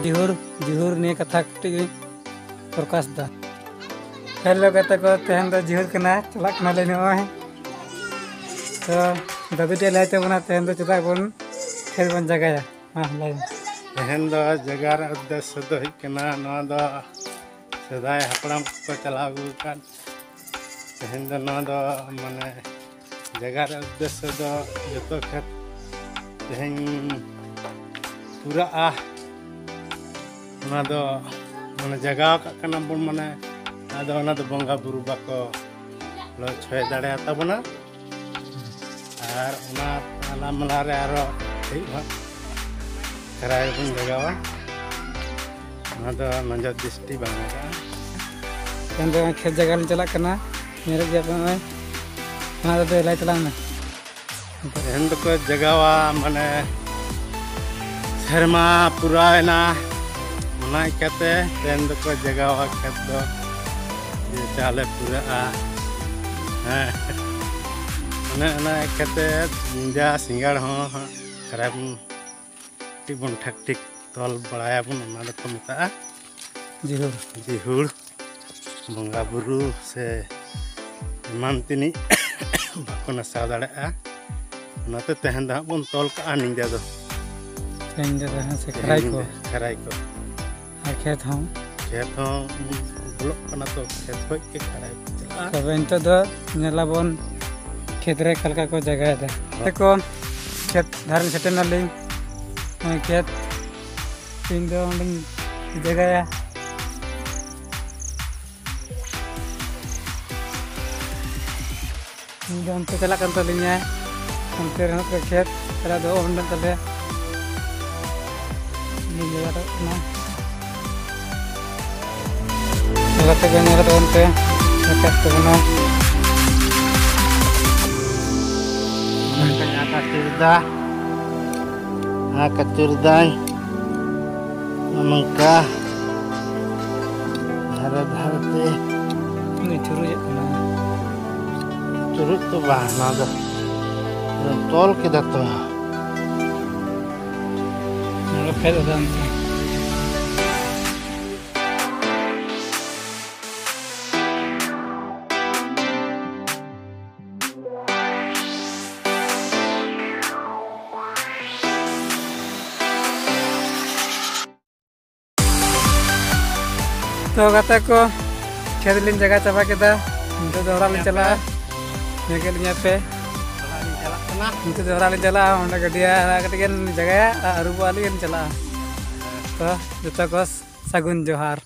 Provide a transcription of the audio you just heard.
जिहुर जिहुर ने कथा कटी प्रकाश दा हेलो कता को तेहन दो जिहुर कना चला कना ले नय तो दादू टे लाइते बना तेहन दो चदा बन खेल बन जगह हां लाइन तेहन दो जगह रे उद्देश्य दो कना नवा दो सदाय हपड़ाम को चला गु कान तेहन दो नवा दो माने जगह रे उद्देश्य दो जतो खेत तेहन पूरा आ दो माने जगह का कना बन माने आदो ना दो बंगा बुरु बाको लो छय दाड़े ताबना आर ओना आला मला रे आरो ठीक बा कराय बन जगावा ना दो नजर दृष्टि बांगा तेहन दो खेत जगह ले चला कना मेरे जे पे ना दो लाई चला ना तेहन दो को जगावा माने शर्मा पूरा ना ना कहते तेहन दो को जगावा खेत दो ये चाले पूरा कहते जा सिंगाड़ हो खराब ठीक बन ठक ठीक तल बड़ाया बन को मता जिहुर जिहुर बंगा बुरु से मान तिनी बाको नसा दाड़े नाते तेहन दा बन तल का निंदा दो तेहन दो से खराई को और खेत हो तो खेत खो के खराई चला तब इंतो दो नेला बन खेत रे खलका को जगह है देखो खेत धारन सेटन नाली खेत तीन दो जगह है अंत चला कर तलिया अंत रहत खेत तेरा दो हंडन तले ni jagah na लगते गए मेरे तो उनपे लगते बना kacurday mangka harap-harapnya ini curut ya kena curut tuh bah nada tol kita tuh nggak pede dan तो kata ko खेत लिन जगह चाबा केदा तो दोहरा लिन चला नेके लिन पे तो दोहरा लिन चला ओंडे गडिया कटिगन जगह अरुबा लिन चला तो जतो को सगुन जोहार।